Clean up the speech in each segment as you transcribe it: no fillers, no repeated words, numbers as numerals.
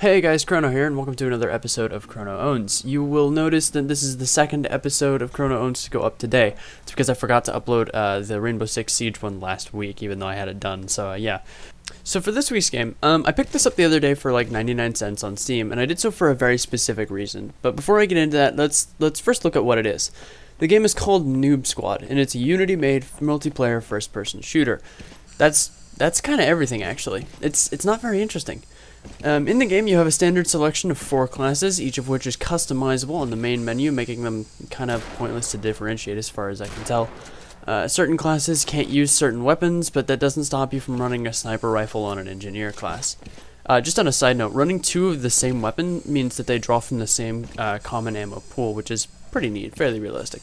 Hey guys, Chrono here, and welcome to another episode of Chrono Owns. You will notice that this is the second episode of Chrono Owns to go up today. It's because I forgot to upload the Rainbow Six Siege one last week, even though I had it done, so yeah. So for this week's game, I picked this up the other day for like 99 cents on Steam, and I did so for a very specific reason. But before I get into that, let's first look at what it is. The game is called Noob Squad, and it's a Unity-made multiplayer first-person shooter. That's kind of everything, actually. It's not very interesting. In the game, you have a standard selection of 4 classes, each of which is customizable on the main menu, making them kind of pointless to differentiate as far as I can tell. Certain classes can't use certain weapons, but that doesn't stop you from running a sniper rifle on an engineer class. Just on a side note, running 2 of the same weapon means that they draw from the same common ammo pool, which is pretty neat, fairly realistic.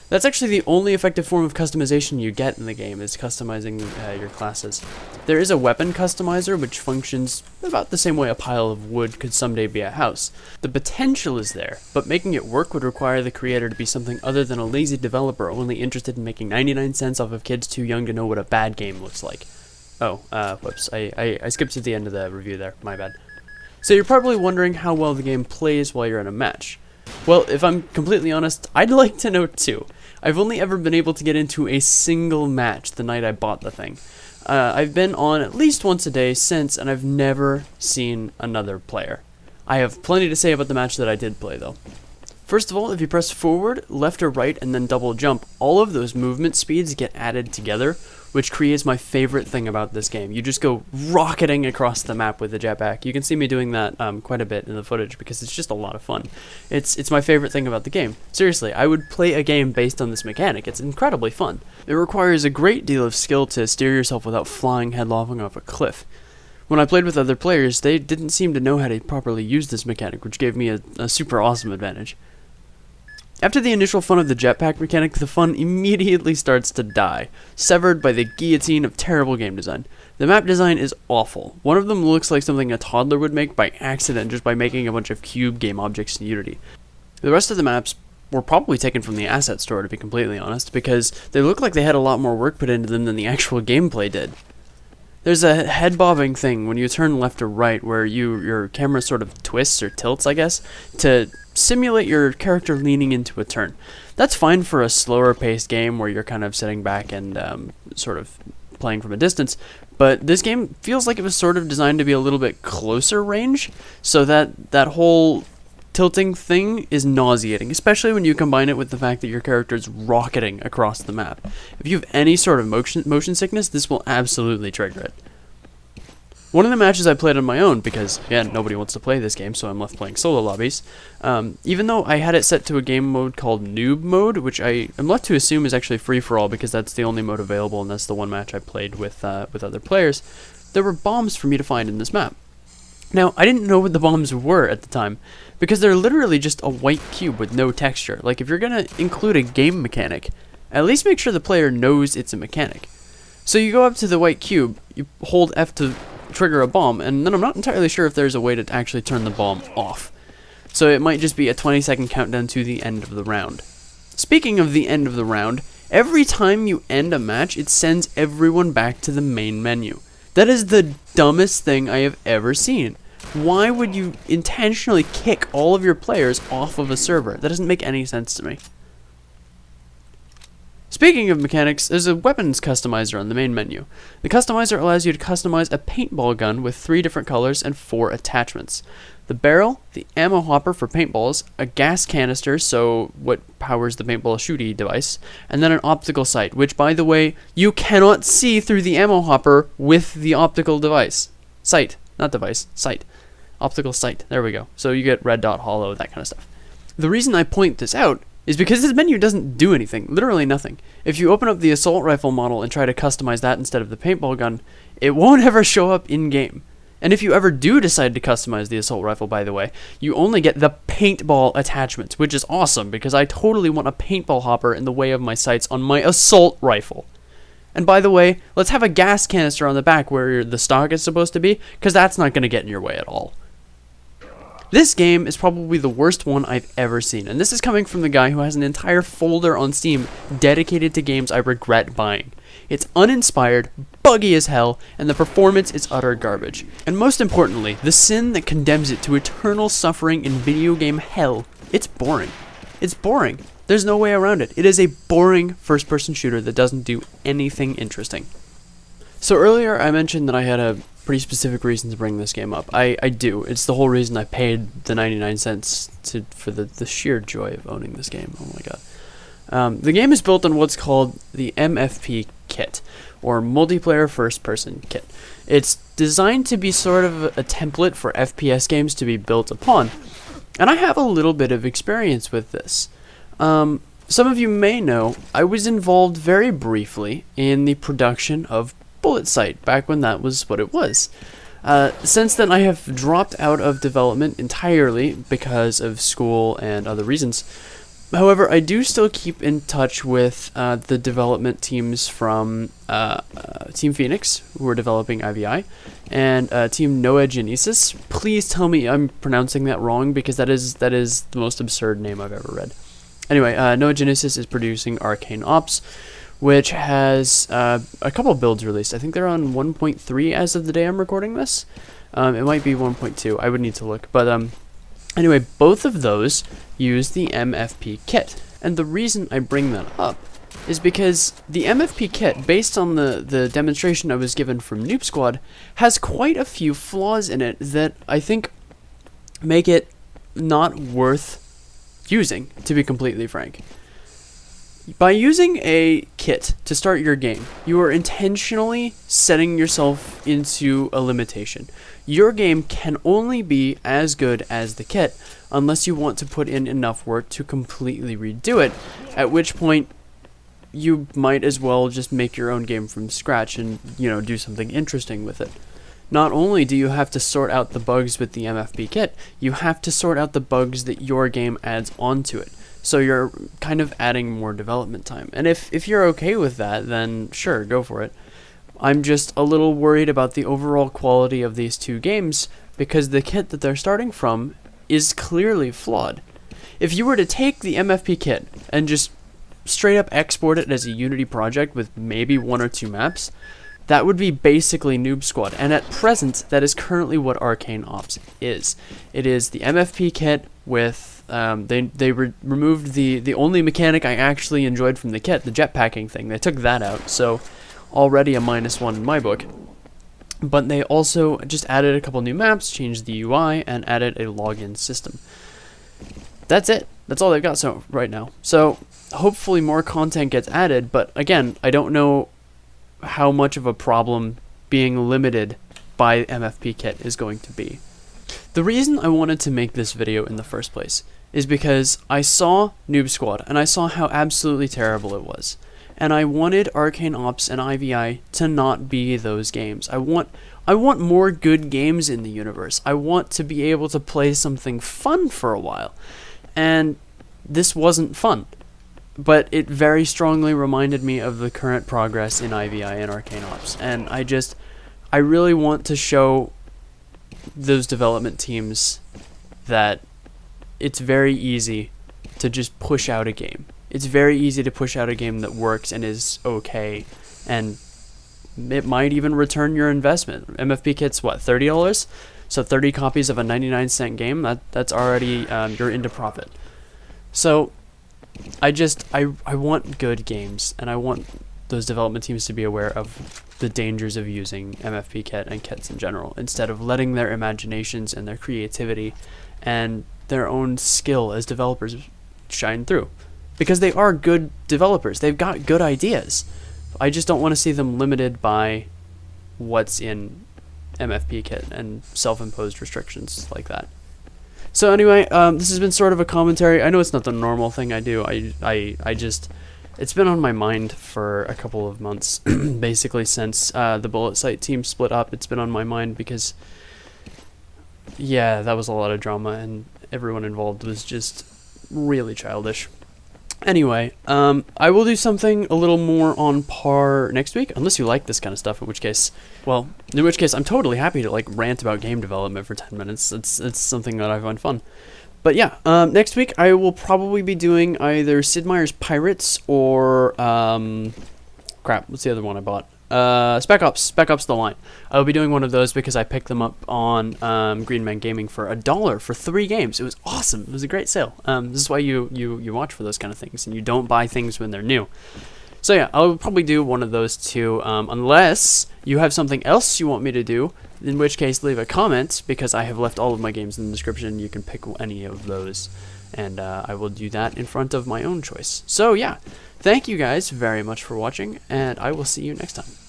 That's actually the only effective form of customization you get in the game, is customizing your classes. There is a weapon customizer, which functions about the same way a pile of wood could someday be a house. The potential is there, but making it work would require the creator to be something other than a lazy developer only interested in making 99 cents off of kids too young to know what a bad game looks like. Oh, whoops, I skipped to the end of the review there, my bad. So you're probably wondering how well the game plays while you're in a match. Well, if I'm completely honest, I'd like to know too. I've only ever been able to get into a single match the night I bought the thing. I've been on at least once a day since, and I've never seen another player. I have plenty to say about the match that I did play, though. First of all, if you press forward, left or right, and then double jump, all of those movement speeds get added together, which creates my favorite thing about this game. You just go rocketing across the map with the jetpack. You can see me doing that quite a bit in the footage because it's just a lot of fun. It's my favorite thing about the game. Seriously, I would play a game based on this mechanic. It's incredibly fun. It requires a great deal of skill to steer yourself without flying headlong off a cliff. When I played with other players, they didn't seem to know how to properly use this mechanic, which gave me a super awesome advantage. After the initial fun of the jetpack mechanic, the fun immediately starts to die, severed by the guillotine of terrible game design. The map design is awful. One of them looks like something a toddler would make by accident just by making a bunch of cube game objects in Unity. The rest of the maps were probably taken from the asset store, to be completely honest, because they look like they had a lot more work put into them than the actual gameplay did. There's a head bobbing thing when you turn left or right where your camera sort of twists or tilts, I guess, to simulate your character leaning into a turn. That's fine for a slower paced game where you're kind of sitting back and sort of playing from a distance, but this game feels like it was sort of designed to be a little bit closer range, so that whole tilting thing is nauseating, especially when you combine it with the fact that your character is rocketing across the map. If you have any sort of motion sickness, this will absolutely trigger it. One of the matches I played on my own, because, again, nobody wants to play this game, so I'm left playing solo lobbies, even though I had it set to a game mode called Noob mode, which I am left to assume is actually free-for-all because that's the only mode available and that's the one match I played with other players, there were bombs for me to find in this map. Now, I didn't know what the bombs were at the time, because they're literally just a white cube with no texture. Like, if you're gonna include a game mechanic, at least make sure the player knows it's a mechanic. So you go up to the white cube, you hold F to trigger a bomb, and then I'm not entirely sure if there's a way to actually turn the bomb off. So it might just be a 20-second countdown to the end of the round. Speaking of the end of the round, every time you end a match, it sends everyone back to the main menu. That is the dumbest thing I have ever seen. Why would you intentionally kick all of your players off of a server? That doesn't make any sense to me. Speaking of mechanics, there's a weapons customizer on the main menu. The customizer allows you to customize a paintball gun with 3 different colors and 4 attachments. The barrel, the ammo hopper for paintballs, a gas canister, so what powers the paintball shooty device, and then an optical sight, which, by the way, you cannot see through the ammo hopper with the optical device. Sight, not device, sight. Optical sight, there we go. So you get red dot, hollow, that kind of stuff. The reason I point this out is because this menu doesn't do anything, literally nothing. If you open up the assault rifle model and try to customize that instead of the paintball gun, it won't ever show up in-game. And if you ever do decide to customize the assault rifle, by the way, you only get the paintball attachments, which is awesome because I totally want a paintball hopper in the way of my sights on my assault rifle. And by the way, let's have a gas canister on the back where the stock is supposed to be, because that's not going to get in your way at all. This game is probably the worst one I've ever seen, and this is coming from the guy who has an entire folder on Steam dedicated to games I regret buying. It's uninspired, buggy as hell, and the performance is utter garbage. And most importantly, the sin that condemns it to eternal suffering in video game hell, it's boring. It's boring. There's no way around it. It is a boring first-person shooter that doesn't do anything interesting. So earlier I mentioned that I had a pretty specific reason to bring this game up. I do. It's the whole reason I paid the 99 cents for the sheer joy of owning this game. Oh my god. The game is built on what's called the MFP kit, or Multiplayer First Person Kit. It's designed to be sort of a template for FPS games to be built upon, and I have a little bit of experience with this. Some of you may know I was involved very briefly in the production of Bullet Sight, back when that was what it was. Since then I have dropped out of development entirely because of school and other reasons. However, I do still keep in touch with the development teams from Team Phoenix, who are developing IVI, and Team Noah Genesis. Please tell me I'm pronouncing that wrong, because that is the most absurd name I've ever read. Anyway, Noah Genesis is producing Arcane Ops, which has a couple builds released. I think they're on 1.3 as of the day I'm recording this. It might be 1.2. I would need to look. But anyway, both of those use the MFP kit. And the reason I bring that up is because the MFP kit, based on the demonstration I was given from Noob Squad, has quite a few flaws in it that I think make it not worth using, to be completely frank. By using a kit to start your game, you are intentionally setting yourself into a limitation. Your game can only be as good as the kit unless you want to put in enough work to completely redo it, at which point you might as well just make your own game from scratch and, do something interesting with it. Not only do you have to sort out the bugs with the MFP kit, you have to sort out the bugs that your game adds onto it. So you're kind of adding more development time. And if you're okay with that, then sure, go for it. I'm just a little worried about the overall quality of these two games, because the kit that they're starting from is clearly flawed. If you were to take the MFP kit and just straight up export it as a Unity project with maybe 1 or 2 maps, that would be basically Noob Squad. And at present, that is currently what Arcane Ops is. It is the MFP kit with they removed the only mechanic I actually enjoyed from the kit, the jetpacking thing. They took that out, so already a -1 in my book. But they also just added a couple new maps, changed the UI, and added a login system. That's it. That's all they've got right now. So hopefully more content gets added, but again, I don't know how much of a problem being limited by MFP kit is going to be. The reason I wanted to make this video in the first place is because I saw Noob Squad and I saw how absolutely terrible it was. And I wanted Arcane Ops and IVI to not be those games. I want more good games in the universe. I want to be able to play something fun for a while. And this wasn't fun. But it very strongly reminded me of the current progress in IVI and Arcane Ops. And I really want to show those development teams that it's very easy to just push out a game. It's very easy to push out a game that works and is okay, and it might even return your investment. MFP kit's what, $30? So 30 copies of a 99-cent game, that's already you're into profit. So I want good games, and I want those development teams to be aware of the dangers of using MFP kit and kits in general, instead of letting their imaginations and their creativity and their own skill as developers shine through. Because they are good developers. They've got good ideas. I just don't want to see them limited by what's in MFP kit and self-imposed restrictions like that. So anyway, this has been sort of a commentary. I know it's not the normal thing I do. I just... It's been on my mind for a couple of months, basically since the Bullet Sight team split up. It's been on my mind because, yeah, that was a lot of drama, and everyone involved was just really childish. Anyway, I will do something a little more on par next week, unless you like this kind of stuff, in which case, I'm totally happy to, like, rant about game development for 10 minutes. It's something that I find fun. But yeah, next week I will probably be doing either Sid Meier's Pirates or, crap, what's the other one I bought? Spec Ops The Line. I will be doing one of those because I picked them up on Green Man Gaming for $1 for 3 games. It was awesome. It was a great sale. This is why you watch for those kind of things, and you don't buy things when they're new. So yeah, I'll probably do one of those two, unless you have something else you want me to do, in which case leave a comment, because I have left all of my games in the description. You can pick any of those, and I will do that in front of my own choice. So yeah, thank you guys very much for watching, and I will see you next time.